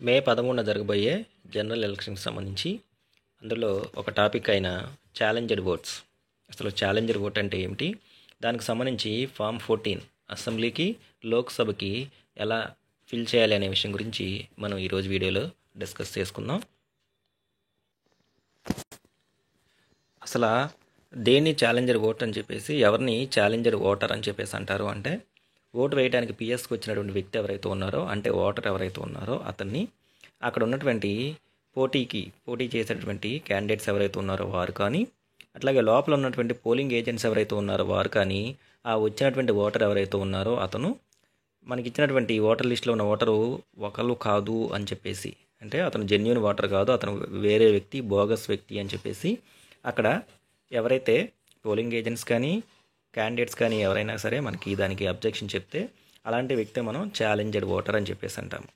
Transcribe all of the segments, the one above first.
మే 13న జరగబోయే జనరల్ ఎలక్షన్కి సంబంధించి అందులో ఒక టాపిక్ అయిన ఛాలెంజ్డ్ ఓట్స్. అసలు ఛాలెంజ్డ్ ఓట్ అంటే ఏమిటి, దానికి సంబంధించి ఫామ్ 14 అసెంబ్లీకి లోక్సభకి ఎలా ఫిల్ చేయాలి అనే విషయం గురించి మనం ఈరోజు వీడియోలో డిస్కస్ చేసుకుందాం. అసలు దేన్ని ఛాలెంజర్ ఓట్ అని చెప్పేసి, ఎవరిని ఛాలెంజర్ ఓటర్ అని చెప్పేసి అంటారు అంటే, ఓటు వేయడానికి పిఎస్కి వచ్చినటువంటి వ్యక్తి ఎవరైతే ఉన్నారో, అంటే ఓటర్ ఎవరైతే ఉన్నారో అతన్ని, అక్కడ ఉన్నటువంటి పోటీ చేసేటువంటి క్యాండిడేట్స్ ఎవరైతే ఉన్నారో వారు కానీ, అట్లాగే లోపల ఉన్నటువంటి పోలింగ్ ఏజెంట్స్ ఎవరైతే ఉన్నారో వారు కానీ, ఆ వచ్చినటువంటి ఓటర్ ఎవరైతే ఉన్నారో అతను మనకి ఇచ్చినటువంటి ఓటర్ లిస్టులో ఉన్న ఓటరు ఒకళ్ళు కాదు అని చెప్పేసి, అంటే అతను జెన్యూన్ ఓటర్ కాదు, అతను వేరే వ్యక్తి, బోగస్ వ్యక్తి అని చెప్పేసి అక్కడ ఎవరైతే పోలింగ్ ఏజెంట్స్ కానీ క్యాండిడేట్స్ కానీ ఎవరైనా సరే మనకి దానికి అబ్జెక్షన్ చెప్తే, అలాంటి వ్యక్తి మనం ఛాలెంజ్డ్ ఓటర్ అని చెప్పేసి అంటాము.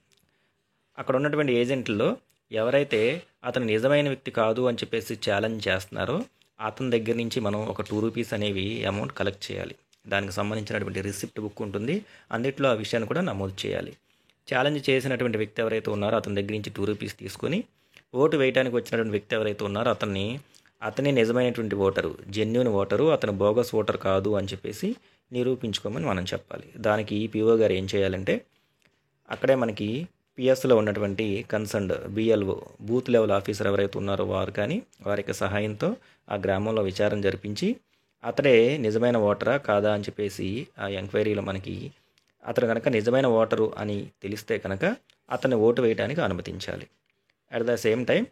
అక్కడ ఉన్నటువంటి ఏజెంట్లో ఎవరైతే అతను నిజమైన వ్యక్తి కాదు అని చెప్పేసి ఛాలెంజ్ చేస్తున్నారో అతని దగ్గర నుంచి మనం ఒక ₹2 అనేవి అమౌంట్ కలెక్ట్ చేయాలి. దానికి సంబంధించినటువంటి రిసిప్ట్ బుక్ ఉంటుంది, అందుట్లో ఆ విషయాన్ని కూడా నమోదు చేయాలి. ఛాలెంజ్ చేసినటువంటి వ్యక్తి ఎవరైతే ఉన్నారో అతని దగ్గర నుంచి ₹2 తీసుకొని, ఓటు వేయడానికి వచ్చినటువంటి వ్యక్తి ఎవరైతే ఉన్నారో అతనే నిజమైనటువంటి ఓటరు, జెన్యూన్ ఓటరు, అతను బోగస్ ఓటర్ కాదు అని చెప్పేసి నిరూపించుకోమని మనం చెప్పాలి. దానికి పిఓ గారు ఏం చేయాలంటే, అక్కడే మనకి పిఎస్లో ఉన్నటువంటి concerned BLO, booth level officer ఎవరైతే ఉన్నారో వారు కానీ వారి యొక్క సహాయంతో ఆ గ్రామంలో విచారణ జరిపించి, అతడే నిజమైన ఓటరా కాదా అని చెప్పేసి ఆ ఎంక్వైరీలో మనకి అతను కనుక నిజమైన ఓటరు అని తెలిస్తే కనుక అతన్ని ఓటు వేయడానికి అనుమతించాలి. అట్ ద సేమ్ టైం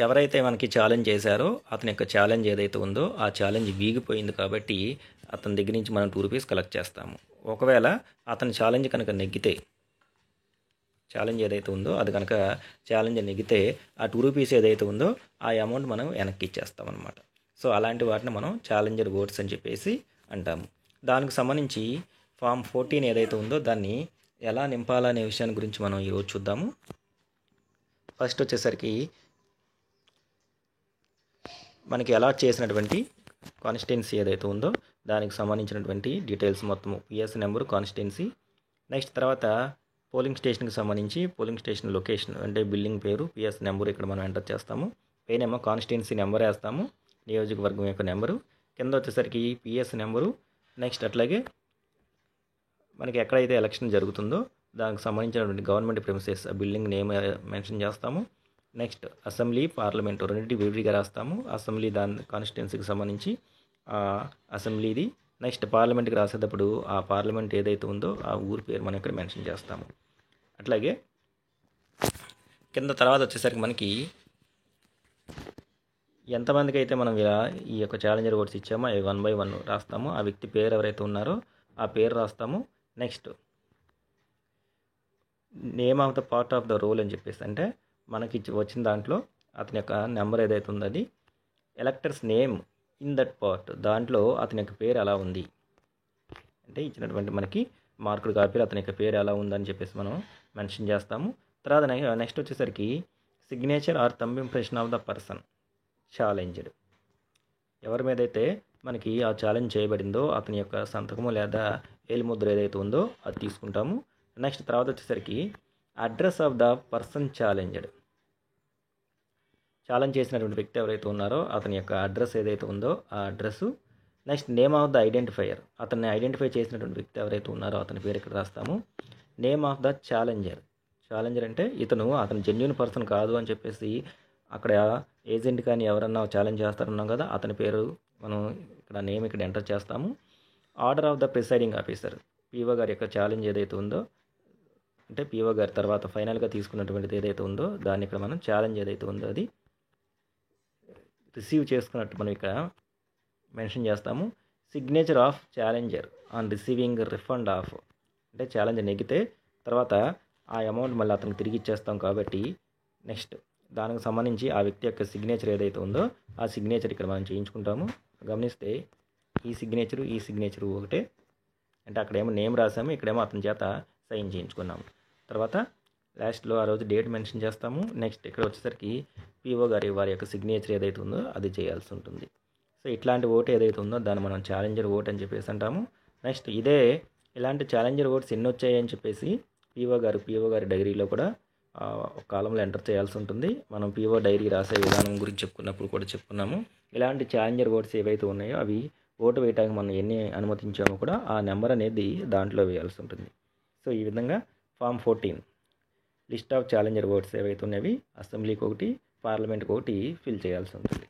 ఎవరైతే మనకి ఛాలెంజ్ చేశారో అతని యొక్క ఛాలెంజ్ ఏదైతే ఉందో ఆ ఛాలెంజ్ వీగిపోయింది కాబట్టి అతని దగ్గర నుంచి మనం ₹2 కలెక్ట్ చేస్తాము. ఒకవేళ అతని ఛాలెంజ్ కనుక నెగ్గితే, ఛాలెంజ్ ఏదైతే ఉందో అది కనుక ఛాలెంజ్ నెగ్గితే ఆ ₹2 ఏదైతే ఉందో ఆ అమౌంట్ మనం వెనక్కి ఇచ్చేస్తాం అనమాట. సో అలాంటి వాటిని మనం ఛాలెంజర్ ఓట్స్ అని చెప్పేసి అంటాము. దానికి సంబంధించి ఫామ్ 14 ఏదైతే ఉందో దాన్ని ఎలా నింపాలనే విషయాన్ని గురించి మనం ఈరోజు చూద్దాము. ఫస్ట్ వచ్చేసరికి మనకి అలాట్ చేసినటువంటి కాన్స్టిట్యున్సీ ఏదైతే ఉందో దానికి సంబంధించినటువంటి డీటెయిల్స్ మొత్తము, పిఎస్ నెంబరు, కాన్స్టిట్యున్సీ, నెక్స్ట్ తర్వాత పోలింగ్ స్టేషన్కి సంబంధించి పోలింగ్ స్టేషన్ లొకేషన్ అంటే బిల్డింగ్ పేరు, పిఎస్ నెంబరు ఇక్కడ మనం ఎంటర్ చేస్తాము. పైనేమో కాన్స్టిట్యున్సీ నెంబర్ వేస్తాము, నియోజకవర్గం యొక్క నెంబరు, కింద వచ్చేసరికి పిఎస్ నెంబరు, నెక్స్ట్ అట్లాగే మనకి ఎక్కడైతే ఎలక్షన్ జరుగుతుందో దానికి సంబంధించినటువంటి గవర్నమెంట్ ప్రిమిసెస్ ఆ బిల్డింగ్ నేమ్ మెన్షన్ చేస్తాము. నెక్స్ట్ అసెంబ్లీ, పార్లమెంటు రెండింటి విడిగా రాస్తాము. అసెంబ్లీ దాని కాన్స్టిట్యున్సీకి సంబంధించి అసెంబ్లీది, నెక్స్ట్ పార్లమెంట్కి రాసేటప్పుడు ఆ పార్లమెంట్ ఏదైతే ఉందో ఆ ఊరి పేరు మనం ఇక్కడ మెన్షన్ చేస్తాము. అట్లాగే కింద తర్వాత వచ్చేసరికి మనకి ఎంతమందికి అయితే మనం ఇలా ఈ యొక్క ఛాలెంజర్ ఓట్స్ ఇచ్చామో అవి 1 by 1 రాస్తాము. ఆ వ్యక్తి పేరు ఎవరైతే ఉన్నారో ఆ పేరు రాస్తాము. Next name of the part of the roll అని చెప్పేసి, అంటే మనకి వచ్చిన దాంట్లో అతని యొక్క నెంబర్ ఏదైతే ఉందో అది electors name in that part, దాంట్లో అతని యొక్క పేరు ఎలా ఉంది అంటే ఇచ్చినటువంటి మనకి మార్కుడు కాపీలో అతని యొక్క పేరు ఎలా ఉందని చెప్పేసి మనం మెన్షన్ చేస్తాము. తర్వాత నెక్స్ట్ వచ్చేసరికి signature or thumb impression of the person challenged, ఎవరి మీద అయితే మనకి ఆ ఛాలెంజ్ చేయబడిందో అతని యొక్క సంతకము లేదా ఏలుముద్ర ఏదైతే ఉందో అది తీసుకుంటాము. నెక్స్ట్ తర్వాత వచ్చేసరికి address of the person challenged, challenge చేసినటువంటి వ్యక్తి ఎవరైతే ఉన్నారో అతని యొక్క అడ్రస్ ఏదైతే ఉందో ఆ address. Next name of the identifier, అతన్ని ఐడెంటిఫై చేసినటువంటి వ్యక్తి ఎవరైతే ఉన్నారో అతని పేరు ఇక్కడ రాస్తాము. నేమ్ ఆఫ్ ద ఛాలెంజర్ అంటే అతను జెన్యూన్ పర్సన్ కాదు అని చెప్పేసి అక్కడ ఏజెంట్ కానీ ఎవరన్నా ఛాలెంజ్ చేస్తారన్నాం కదా, అతని పేరు మనం ఇక్కడ నేమ్ ఇక్కడ ఎంటర్ చేస్తాము. Order of the presiding officer, PO గారి యొక్క ఛాలెంజ్ ఏదైతే ఉందో, అంటే పిఓ గారి తర్వాత ఫైనల్గా తీసుకున్నటువంటిది ఏదైతే ఉందో దాన్ని ఇక్కడ మనం ఛాలెంజ్ ఏదైతే ఉందో అది రిసీవ్ చేసుకున్నట్టు మనం ఇక్కడ మెన్షన్ చేస్తాము. Signature of challenger on receiving refund of, అంటే ఛాలెంజ్ నెగితే తర్వాత ఆ అమౌంట్ మళ్ళీ అతనికి తిరిగి ఇచ్చేస్తాం కాబట్టి నెక్స్ట్ దానికి సంబంధించి ఆ వ్యక్తి యొక్క సిగ్నేచర్ ఏదైతే ఉందో ఆ సిగ్నేచర్ ఇక్కడ మనం చేయించుకుంటాము. గమనిస్తే ఈ సిగ్నేచరు ఒకటే, అంటే అక్కడేమో నేమ్ రాసాము, ఇక్కడేమో అతని చేత సైన్ చేయించుకున్నాము. తర్వాత లాస్ట్లో ఆ రోజు డేట్ మెన్షన్ చేస్తాము. నెక్స్ట్ ఇక్కడ వచ్చేసరికి పిఓ గారి వారి యొక్క సిగ్నేచర్ ఏదైతే ఉందో అది చేయాల్సి ఉంటుంది. సో ఇట్లాంటి ఓటు ఏదైతే ఉందో దాన్ని మనం ఛాలెంజర్ ఓట్ అని చెప్పేసి అంటాము. నెక్స్ట్ ఇలాంటి ఛాలెంజర్ ఓట్స్ ఎన్ని వచ్చాయి అని చెప్పేసి పీఓ గారి డైరీలో కూడా ఒక కాలంలో ఎంటర్ చేయాల్సి ఉంటుంది. మనం పీఓ డైరీ రాసే విధానం గురించి చెప్పుకున్నప్పుడు కూడా చెప్పుకున్నాము. ఇలాంటి ఛాలెంజర్ ఓట్స్ ఏవైతే ఉన్నాయో అవి ఓటు వేయడానికి మనం ఎన్ని అనుమతించామో కూడా ఆ నెంబర్ అనేది దాంట్లో వేయాల్సి ఉంటుంది. సో ఈ విధంగా form 14 list of challenger votes ఏవైతే ఉన్నాయో అసెంబ్లీకి ఒకటి, పార్లమెంట్కి ఒకటి ఫిల్ చేయాల్సి ఉంటుంది.